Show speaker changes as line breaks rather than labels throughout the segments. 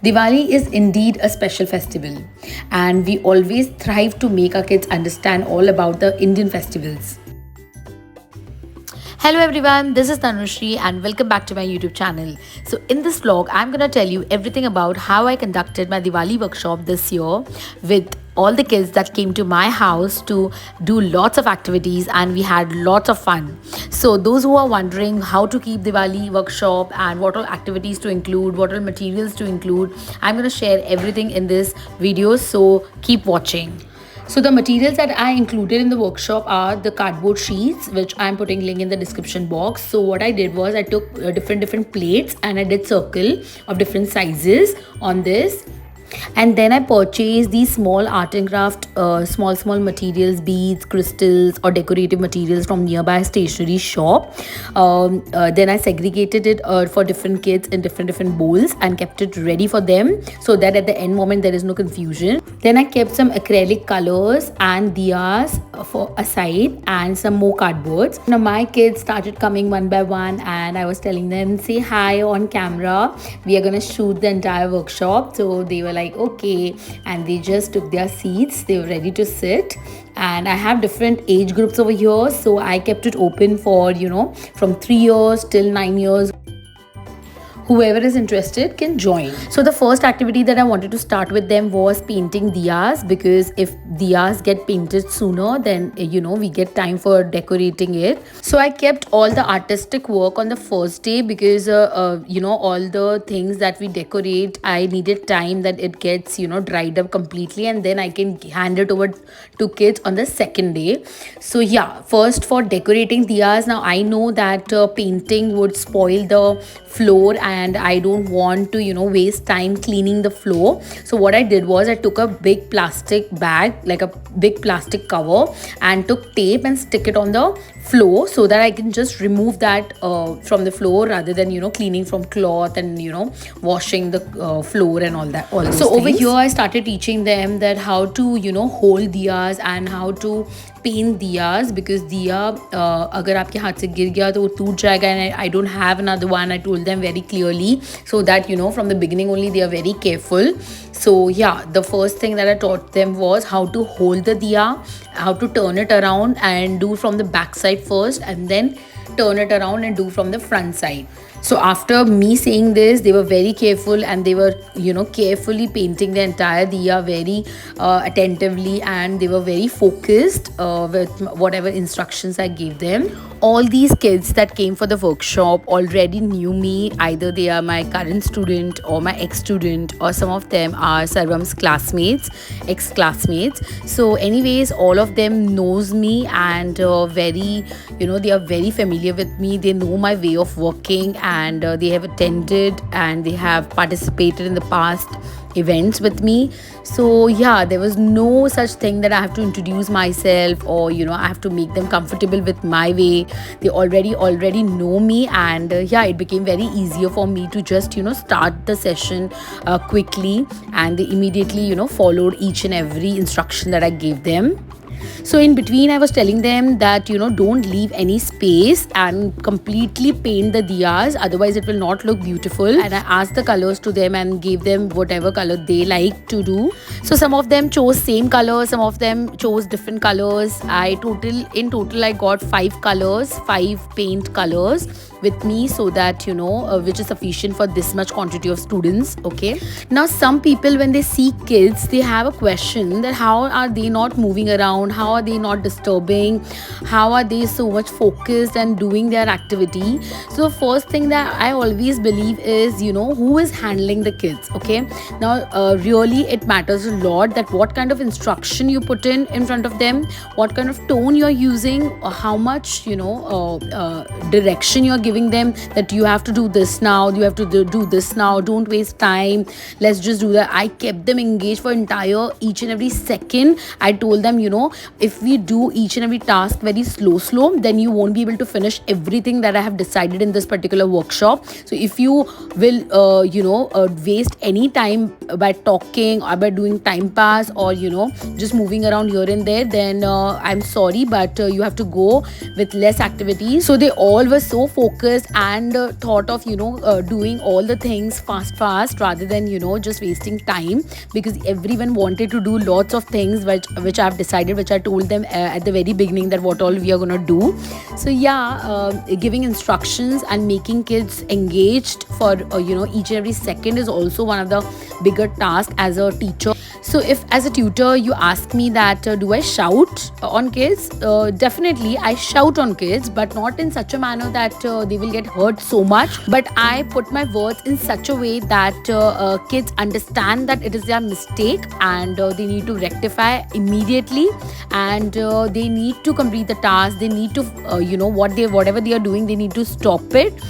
Diwali is indeed a special festival, and we always thrive to make our kids understand all about the Indian festivals. Hello everyone, this is Tanushri and welcome back to my YouTube channel. So in this vlog, I'm gonna tell you everything about how I conducted my Diwali workshop this year with all the kids that came to my house to do lots of activities, and we had lots of fun. So those who are wondering how to keep Diwali workshop and what all activities to include, what all materials to include, I'm gonna share everything in this video, so keep watching. So the materials that I included in the workshop are the cardboard sheets, which I'm putting link in the description box. So what I did was I took different plates and I did circle of different sizes on this, and then I purchased these small art and craft small materials, beads, crystals or decorative materials from nearby stationery shop. Then I segregated it for different kids in different bowls and kept it ready for them, so that at the end moment there is no confusion. Then I kept some acrylic colors and diyas for aside and some more cardboards. Now my kids started coming one by one and I was telling them, say hi on camera, we are gonna shoot the entire workshop. So they were like okay, and they just took their seats, they were ready to sit. And I have different age groups over here, so I kept it open for from 3 years till 9 years. Whoever is interested can join. So the first activity that I wanted to start with them was painting diyas, because if diyas get painted sooner, then we get time for decorating it. So I kept all the artistic work on the first day, because all the things that we decorate, I needed time that it gets dried up completely, and then I can hand it over to kids on the second day. So yeah, first for decorating diyas, now I know that painting would spoil the floor and I don't want to waste time cleaning the floor. So what I did was I took a big plastic bag, like a big plastic cover, and took tape and stick it on the floor, so that I can just remove that from the floor, rather than cleaning from cloth and washing the floor and all that, all those so things. Over here I started teaching them that how to hold diyas and how to paint diyas, because diya agar aapke haath se gir gaya to wo toot jayega, and I don't have another one. I told them very clearly, so that from the beginning only they are very careful. So yeah, the first thing that I taught them was how to hold the diya, how to turn it around and do from the back side first, and then turn it around and do from the front side. So after me saying this, they were very careful, and they were carefully painting the entire diya very attentively, and they were very focused with whatever instructions I gave them. All these kids that came for the workshop already knew me. Either they are my current student or my ex-student, or some of them are Sarvam's classmates, ex-classmates. So anyways, all of them knows me, and very they are very familiar with me. They know my way of working, and they have attended and they have participated in the past events with me. So yeah, there was no such thing that I have to introduce myself, or I have to make them comfortable with my way. They already know me, and yeah, it became very easier for me to just start the session quickly, and they immediately followed each and every instruction that I gave them. So in between I was telling them that don't leave any space and completely paint the diyas, otherwise it will not look beautiful. And I asked the colors to them and gave them whatever color they like to do. So some of them chose same color, some of them chose different colors. In total I got 5 colors, 5 paint colors with me, so that which is sufficient for this much quantity of students. Okay, now some people, when they see kids, they have a question that how are they not moving around, how are they not disturbing, how are they so much focused and doing their activity. So the first thing that I always believe is who is handling the kids. Okay, now really it matters a lot that what kind of instruction you put in front of them, what kind of tone you're using, or how much direction you're giving them, that you have to do this now, you have to do this now, don't waste time, let's just do that. I kept them engaged for each and every second. I told them if we do each and every task very slow, then you won't be able to finish everything that I have decided in this particular workshop. So if you will waste any time by talking or by doing time pass, or just moving around here and there, then I'm sorry, but you have to go with less activities. So they all were so focused focused and thought of doing all the things fast rather than just wasting time, because everyone wanted to do lots of things which I've decided, which I told them at the very beginning that what all we are gonna do. So yeah, giving instructions and making kids engaged for each and every second is also one of the bigger tasks as a teacher. So if as a tutor you ask me that do I shout on kids, definitely I shout on kids, but not in such a manner that they will get hurt so much, but I put my words in such a way that kids understand that it is their mistake and they need to rectify immediately, and they need to complete the task. They need to whatever they are doing, they need to stop it.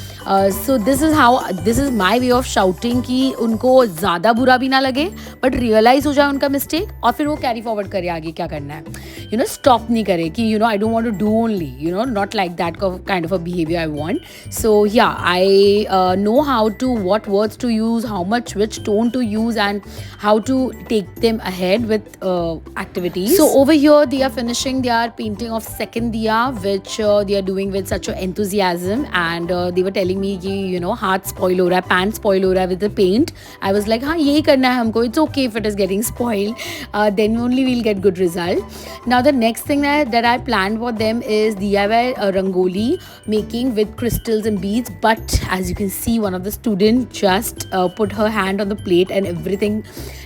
So this is my way of shouting कि उनको ज़्यादा बुरा भी ना लगे but realise हो जाए उनका मिस्टेक, और फिर वो कैरी फॉरवर्ड करे आगे क्या करना है, स्टॉप नहीं करे कि I don't want to do only, not like that kind of a behaviour I want. So yeah I know how to, what words to use, how much, which tone to use, and how to take them ahead with activities. So over here they are finishing their painting of second diya, which they are doing with such a enthusiasm, and they were telling me कि हाथ spoil हो रहा है, pan spoil हो रहा है with the paint. I was like हाँ यही करना है हमको, it's okay if it is getting spoiled, then only we'll get good result. Now the next thing that I planned for them is DIY rangoli making with crystals and beads, but as you can see one of the students just put her hand on the plate and everything,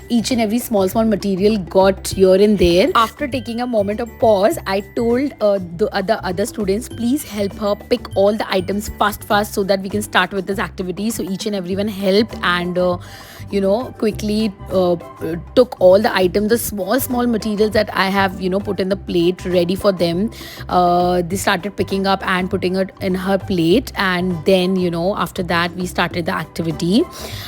each and every small material got here and there. After taking a moment of pause, I told the other students, please help her pick all the items fast so that we can start with this activity. So each and everyone helped and quickly took all the items, the small materials that I have put in the plate ready for them. They started picking up and putting it in her plate, and then after that we started the activity.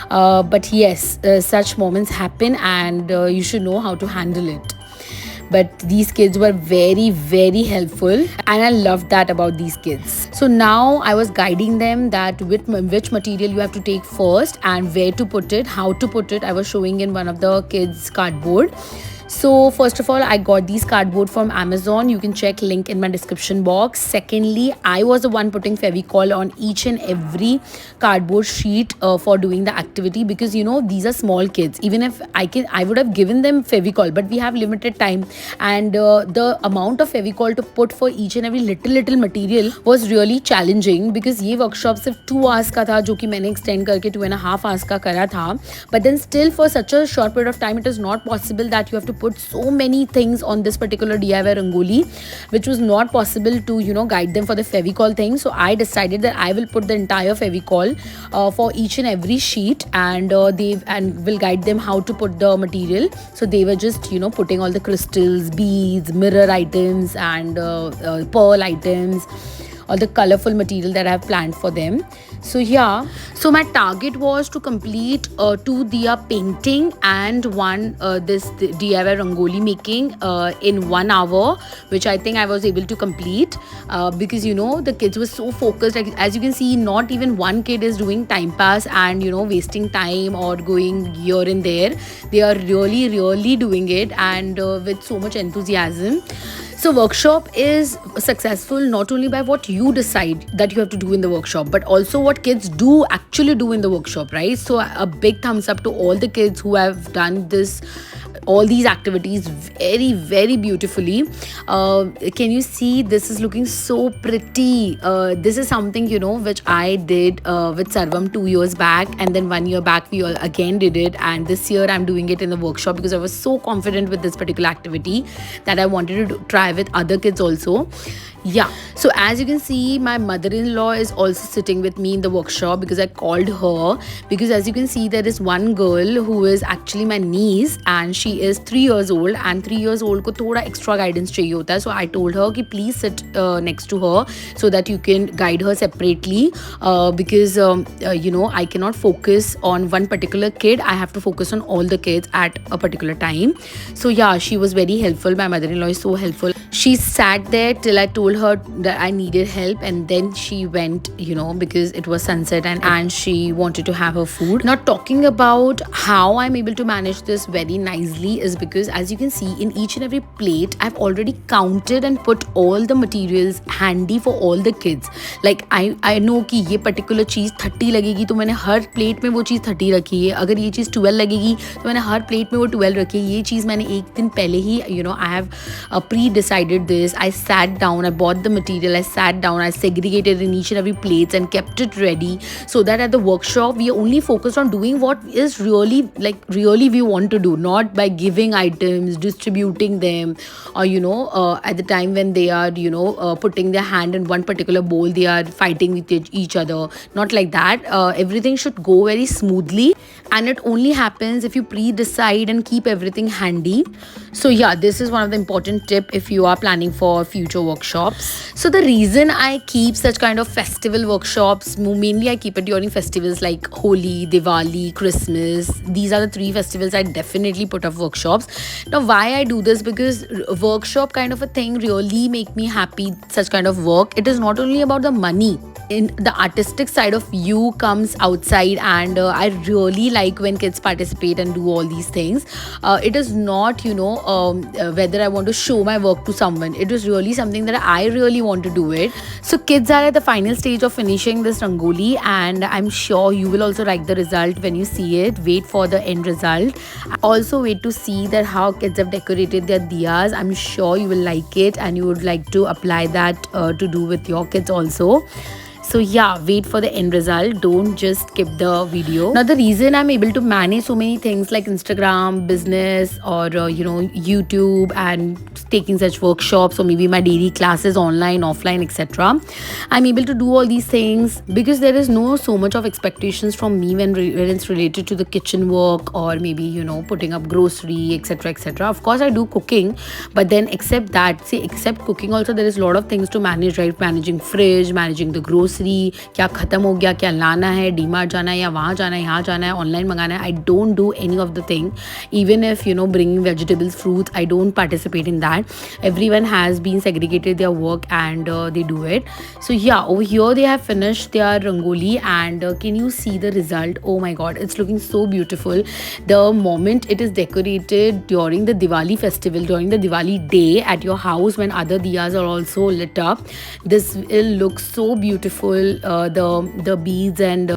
But yes, such moments happen, and you should know how to handle it. But these kids were very helpful, and I loved that about these kids. So now I was guiding them that which material you have to take first and where to put it, how to put it. I was showing in one of the kids' cardboard. So first of all, I got these cardboard from Amazon. You can check link in my description box. Secondly, I was the one putting Fevicol on each and every cardboard sheet for doing the activity, because these are small kids. Even if I would have given them Fevicol, but we have limited time, and the amount of Fevicol to put for each and every little material was really challenging, because ये workshop सिर्फ 2 hours का था, जो कि मैंने extend करके 2.5 hours का करा था. But then still for such a short period of time, it is not possible that you have to put so many things on this particular DIY rangoli, which was not possible to guide them for the Fevicol thing. So I decided that I will put the entire Fevicol for each and every sheet, and will guide them how to put the material. So they were just putting all the crystals, beads, mirror items, and pearl items, all the colorful material that I have planned for them. So yeah, so my target was to complete 2 diya painting and 1 this DIY rangoli making in 1 hour, which I think I was able to complete because the kids were so focused. Like, as you can see, not even one kid is doing time pass and wasting time or going here and there. They are really doing it, and with so much enthusiasm. So workshop is successful not only by what you decide that you have to do in the workshop, but also what kids actually do in the workshop, right? So a big thumbs up to all the kids who have done all these activities very beautifully. Can you see, this is looking so pretty. This is something which I did with Sarvam 2 years back, and then 1 year back we all again did it, and this year I'm doing it in the workshop because I was so confident with this particular activity that I wanted to try with other kids also. Yeah, so as you can see, my mother-in-law is also sitting with me in the workshop because I called her, because as you can see, there is one girl who is actually my niece, and she is 3 years old, and 3 years old को थोड़ा extra guidance चाहिए होता है. So I told her कि please sit next to her so that you can guide her separately, because I cannot focus on one particular kid. I have to focus on all the kids at a particular time. So yeah, she was very helpful. My mother-in-law is so helpful. She sat there till I told told her that I needed help, and then she went, because it was sunset, and she wanted to have her food. Now, talking about how I'm able to manage this very nicely is because, as you can see, in each and every plate I've already counted and put all the materials handy for all the kids. Like I know कि ये particular चीज़ 30 लगेगी, तो मैंने हर plate में वो चीज़ 30 रखी है. अगर ये चीज़ 12 लगेगी तो मैंने हर प्लेट में वो 12 रखी है. ये चीज़ मैंने एक दिन पहले ही I have pre-decided this. I sat down, I bought the material, I sat down, I segregated in each and every plates and kept it ready, so that at the workshop we are only focused on doing what is really we want to do, not by giving items, distributing them, or at the time when they are putting their hand in one particular bowl, they are fighting with each other. Not like that. Everything should go very smoothly, and it only happens if you pre-decide and keep everything handy. So yeah, this is one of the important tip if you are planning for future workshops. So the reason I keep such kind of festival workshops, mainly I keep it during festivals like Holi, Diwali, Christmas. These are the 3 festivals I definitely put up workshops. Now, why I do this? Because workshop kind of a thing really make me happy. Such kind of work, it is not only about the money. In the artistic side of you comes outside, and I really like when kids participate and do all these things. It is not whether I want to show my work to someone. It is really something that I really want to do it. So kids are at the final stage of finishing this rangoli, and I'm sure you will also like the result when you see it. Wait for the end result. Also wait to see that how kids have decorated their diyas. I'm sure you will like it, and you would like to apply that to do with your kids also. So yeah, wait for the end result. Don't just skip the video. Now, the reason I'm able to manage so many things like Instagram, business, or YouTube, and taking such workshops, or maybe my daily classes online, offline, etc. I'm able to do all these things because there is no so much of expectations from me when it's related to the kitchen work, or maybe putting up grocery, etc, etc. Of course I do cooking, but then except cooking also, there is a lot of things to manage, right? Managing fridge, managing the grocery, क्या खत्म हो गया, क्या लाना है, डीमार्ट जाना है, या वहाँ जाना है, यहाँ जाना है, ऑनलाइन मंगाना है. I don't do any of the thing. Even if bringing vegetables, fruits, I don't participate in that. Everyone has been segregated their work, and they do it. So yeah, over here they have finished their rangoli, and can you see the result? Oh my god, it's looking so beautiful. The moment it is decorated during the Diwali festival, during the Diwali day at your house, when other diyas are also lit up, this will look so beautiful. The beads and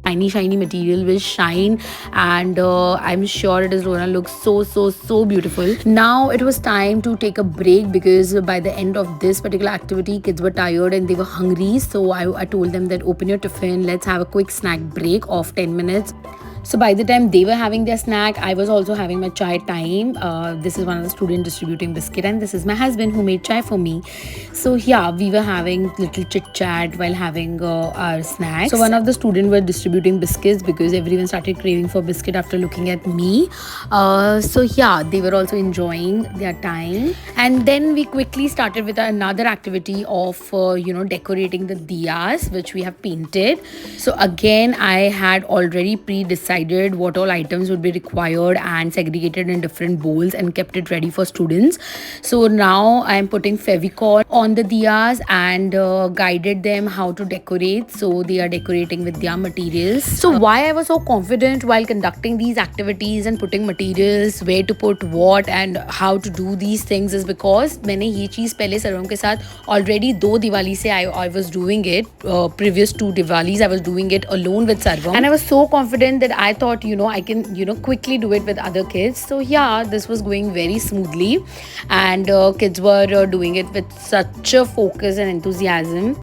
shiny material will shine, and I'm sure it is gonna look so beautiful. Now it was time to take a break, because by the end of this particular activity, kids were tired and they were hungry. So I told them that open your tiffin, let's have a quick snack break of 10 minutes. So by the time they were having their snack, I was also having my chai time. This is one of the students distributing biscuit, and this is my husband who made chai for me. So yeah, we were having little chit chat while having our snacks. So one of the students were distributing biscuits because everyone started craving for biscuit after looking at me. So yeah, they were also enjoying their time. And then we quickly started with another activity of decorating the diyas, which we have painted. So again, I had already pre-decided what all items would be required and segregated in different bowls and kept it ready for students. So now I am putting Fevicol on the diyas and guided them how to decorate. So they are decorating with their materials. So why I was so confident while conducting these activities and putting materials, where to put what and how to do these things, is because मैंने ये चीज़ पहले सर्वम के साथ already 2 Diwali से I was doing it. Previous 2 Diwalis I was doing it alone with Sarvam, and I was so confident that I thought I can quickly do it with other kids. So yeah, this was going very smoothly, and kids were doing it with such a focus and enthusiasm.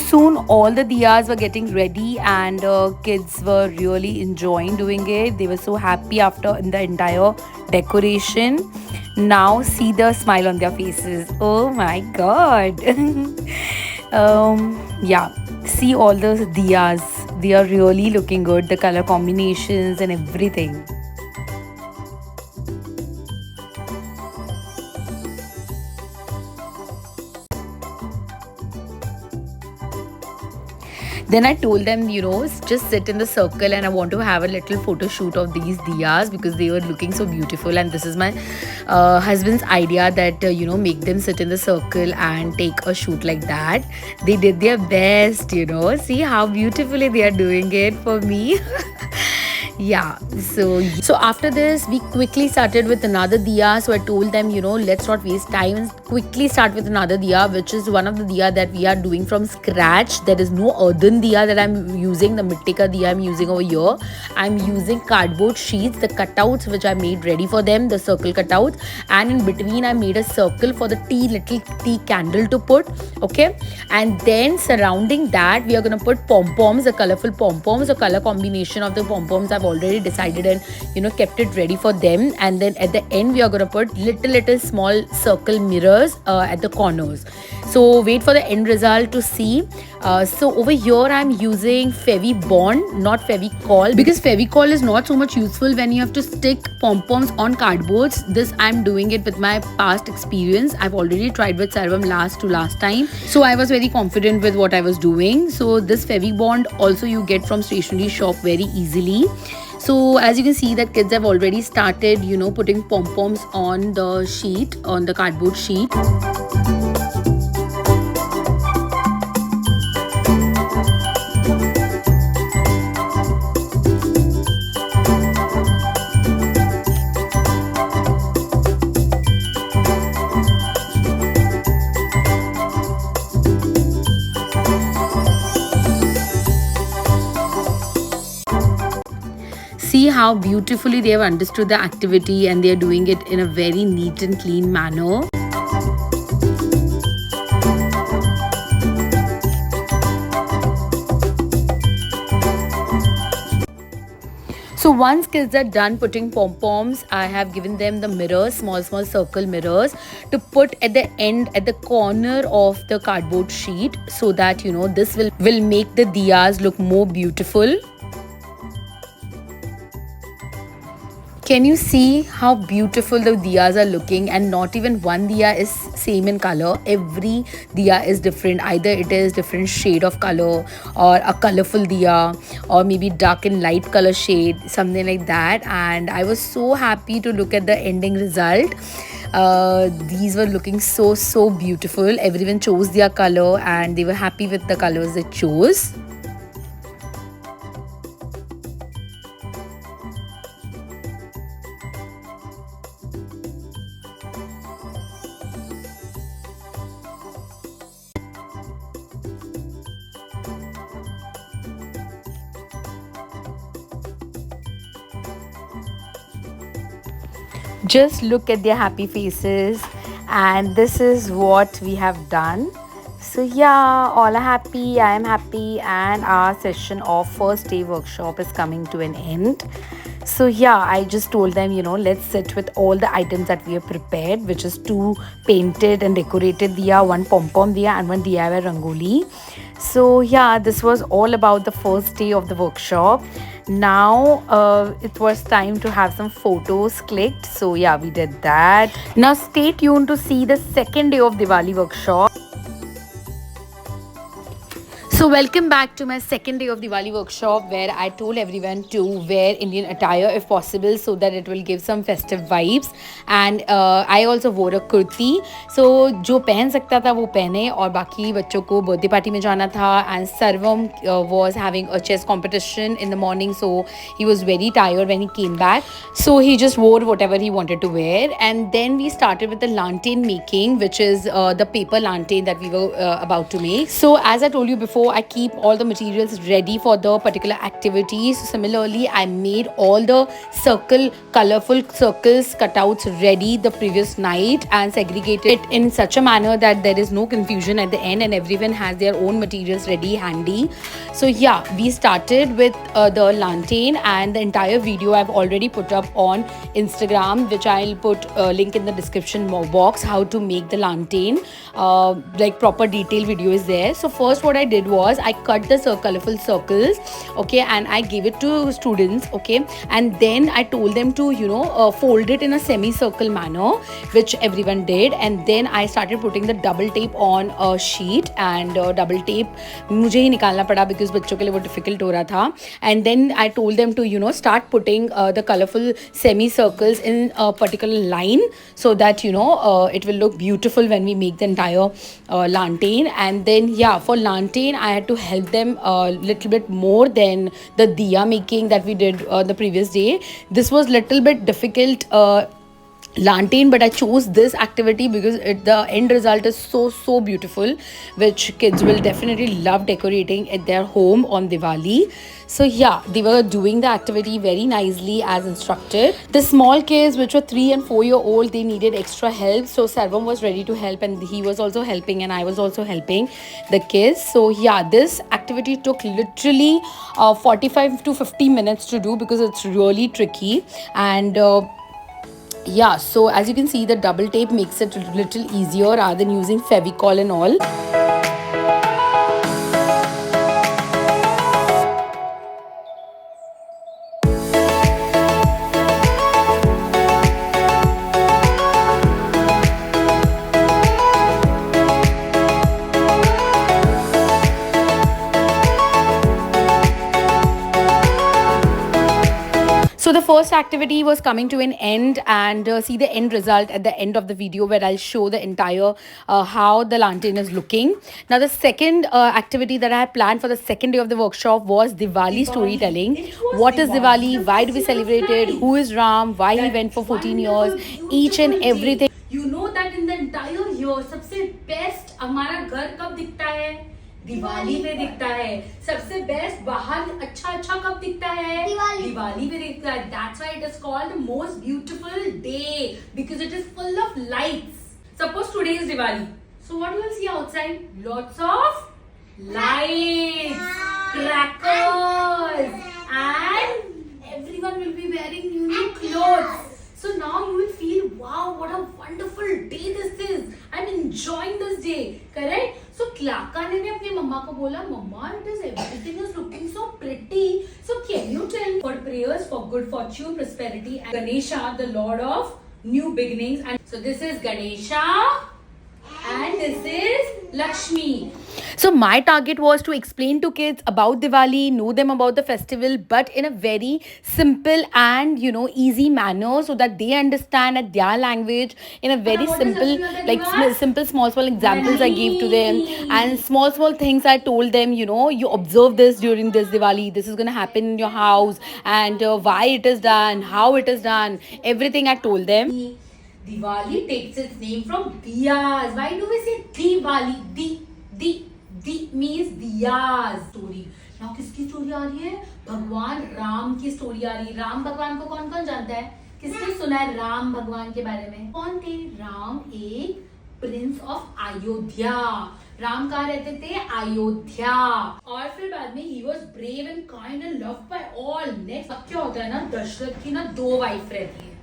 soon all the diyas were getting ready, and kids were really enjoying doing it. They were so happy after in the entire decoration. Now see the smile on their faces. Oh my god. Yeah, see all the diyas. They are really looking good, the color combinations and everything. Then I told them, just sit in the circle, and I want to have a little photo shoot of these diyas because they were looking so beautiful. And this is my husband's idea that, make them sit in the circle and take a shoot like that. They did their best, See how beautifully they are doing it for me. Yeah, so after this we quickly started with another diya. So I told them, let's not waste time and quickly start with another diya, which is one of the diya that we are doing from scratch. There is no earthen diya that I'm using, the mitti ka diya I'm using over here. I'm using cardboard sheets, the cutouts which I made ready for them, the circle cutouts, and in between I made a circle for the little tea candle to put. Okay, and then surrounding that we are gonna put pom-poms, the colorful pom-poms, the color combination of the pom-poms I've already decided and kept it ready for them. And then at the end we are going to put little small circle mirrors at the corners. So wait for the end result to see. So over here I'm using Fevibond, not Fevicol, because Fevicol is not so much useful when you have to stick pom-poms on cardboards. This I'm doing it with my past experience. I've already tried with Sarvam last time, so I was very confident with what I was doing. So this Fevibond also you get from stationery shop very easily. So as you can see that kids have already started putting pom-poms on the sheet, on the cardboard sheet. See how beautifully they have understood the activity, and they are doing it in a very neat and clean manner. So once kids are done putting pom-poms, I have given them the mirrors, small circle mirrors, to put at the end, at the corner of the cardboard sheet, so that this will make the diyas look more beautiful. Can you see how beautiful the diyas are looking? And not even one diya is same in color. Every diya is different. Either it is different shade of color, or a colorful diya, or maybe dark and light color shade, something like that. And I was so happy to look at the ending result. These were looking so beautiful. Everyone chose their color and they were happy with the colors they chose. Just look at their happy faces, and this is what we have done. So yeah, all are happy, I am happy, and our session of first day workshop is coming to an end. So yeah, I just told them, let's sit with all the items that we have prepared, which is 2 painted and decorated diya, 1 pom-pom diya, and 1 DIY rangoli. So yeah, this was all about the first day of the workshop. Now it was time to have some photos clicked. So yeah, we did that. Now stay tuned to see the second day of Diwali workshop. So welcome back to my second day of Diwali workshop, where I told everyone to wear Indian attire if possible, so that it will give some festive vibes. And I also wore a kurti. So जो पहन सकता था वो पहने, और बाकी बच्चों को बर्थडे पार्टी में जाना था. And Sarvam was having a chess competition in the morning, so he was very tired when he came back. So he just wore whatever he wanted to wear. And then we started with the lantern making, which is the paper lantern that we were about to make. So as I told you before, so I keep all the materials ready for the particular activity. So similarly, I made all the colorful circles cutouts ready the previous night and segregated it in such a manner that there is no confusion at the end and everyone has their own materials ready handy. So yeah, we started with the lantern, and the entire video I've already put up on Instagram, which I'll put a link in the description box, how to make the lantern. Like proper detailed video is there. So first what I did was I cut the colorful circles, okay, and I gave it to students, okay, and then I told them to fold it in a semicircle manner, which everyone did, and then I started putting the double tape on a sheet, and double tape मुझे ही निकालना पड़ा because बच्चों के लिए वो difficult हो रहा था. And then I told them to start putting the colorful semicircles in a particular line so that it will look beautiful when we make the entire lantern. And then yeah, for lantern I had to help them a little bit more than the diya making that we did the previous day. This was little bit difficult lantern, but I chose this activity because the end result is so beautiful, which kids will definitely love decorating at their home on Diwali. So yeah, they were doing the activity very nicely as instructed. The small kids, which were 3 and 4 year old, they needed extra help, so Sarvam was ready to help and he was also helping and I was also helping the kids. So yeah, this activity took literally 45 to 50 minutes to do because it's really tricky. And yeah, so as you can see, the double tape makes it a little easier rather than using Fevicol and all. So the first activity was coming to an end, and see the end result at the end of the video where I'll show the entire how the lantern is looking. Now the second activity that I had planned for the second day of the workshop was Diwali storytelling. What is Diwali? Why do we celebrate it? Who is Ram? Why he went for 14 years? Each and everything.
You know that in the entire year सबसे best हमारा घर कब दिखता है? दिवाली पे दिखता है. सबसे बेस्ट बाहर अच्छा कब दिखता है? दिवाली पे दिखता है. That's why it is called the most beautiful day because it is full of lights. Suppose today is Diwali. So what you will see outside? Lots of lights, crackers, and everyone will be wearing new clothes. So now you will feel, wow, what a wonderful day this is. I'm enjoying this day. Correct? So Klaka ने भी अपनी मम्मा को बोला, मम्मा, everything is looking so pretty. So can you tell me for prayers for good fortune, prosperity, and Ganesha, the Lord of new beginnings. And so this is Ganesha and this is Lakshmi.
So my target was to explain to kids about Diwali, know them about the festival, but in a very simple and easy manner so that they understand at their language in a very simple, like simple small examples I gave to them, and small things I told them, you observe this during this Diwali, this is going to happen in your house, and why it is done, how it is done, everything I told them.
Diwali takes its name from diyas. Why do we say Diwali? Di means diyas. Story. Now किसकी story आ रही है? भगवान राम की story आ रही है. राम भगवान को कौन कौन जानता है? किसने सुना है राम भगवान के बारे में? कौन थे? राम एक प्रिंस ऑफ अयोध्या. राम कहाँ रहते थे? अयोध्या. और फिर बाद में he was brave and kind and loved by all. Next अब क्या होता है ना, दशरथ की ना 2 वाइफ रहती है.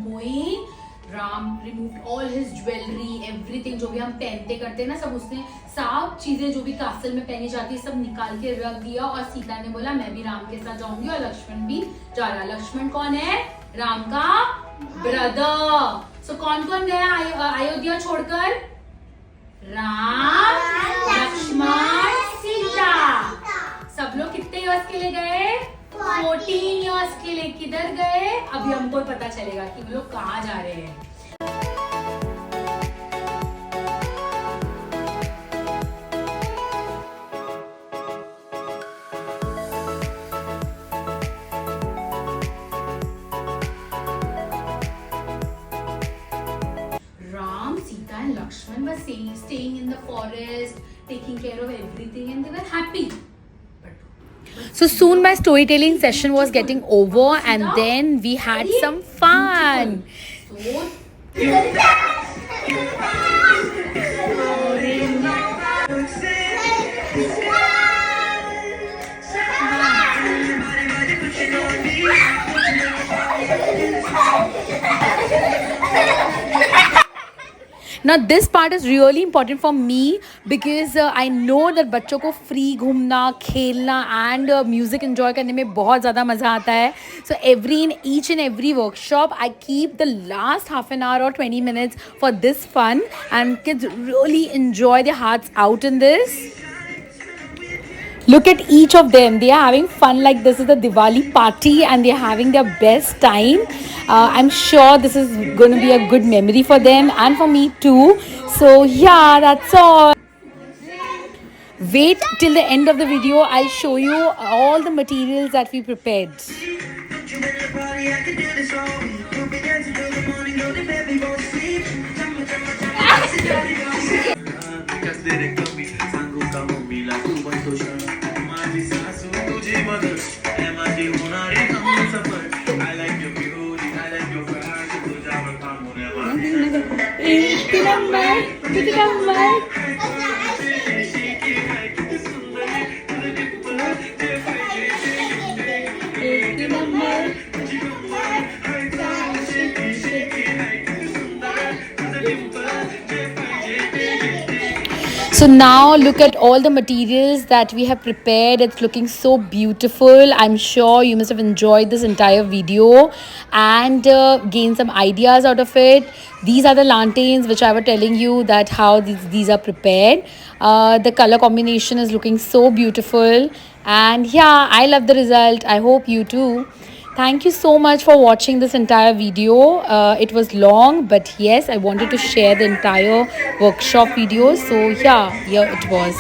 going. Ram removed all his jewelry, everything जो भी हम पहनते करते हैं ना, सब उसने सब चीजें जो भी कासल में पहनी जाती है सब निकाल के रख दिया। और सीता ने बोला मैं भी राम के साथ जाऊंगी, और लक्ष्मण भी जा रहा। लक्ष्मण कौन है? राम का ब्रदर। सो कौन कौन गया अयोध्या छोड़कर? राम, लक्ष्मण, सीता। सब लोग कितने इयर्स के लिए गए? 14 इयर्स के लिए। किधर गए? अभी हमको पता चलेगा कि वो लोग कहाँ जा रहे हैं। Ram, Sita and Lakshman were staying in the forest, taking care of everything, and they were happy.
So soon my storytelling session was getting over, and then we had some fun.
So
Now this part is really important for me because I know that बच्चों को free घूमना, खेलना and music enjoy करने में बहुत ज़्यादा मज़ा आता है. So in each and every workshop I keep the last half an hour or 20 minutes for this fun, and kids really enjoy their hearts out in this. Look at each of them. They are having fun like this is the Diwali party and they are having their best time. I'm sure this is going to be a good memory for them and for me too. So yeah, that's all. Wait till the end of the video. I'll show you all the materials that we prepared. So now look at all the materials that we have prepared. It's looking so beautiful. I'm sure you must have enjoyed this entire video and gained some ideas out of it. These are the lanterns which I was telling you that how these are prepared. The color combination is looking so beautiful, and yeah, I love the result. I hope you too. Thank you so much for watching this entire video. It was long, but yes, I wanted to share the entire workshop video. So yeah, here it was.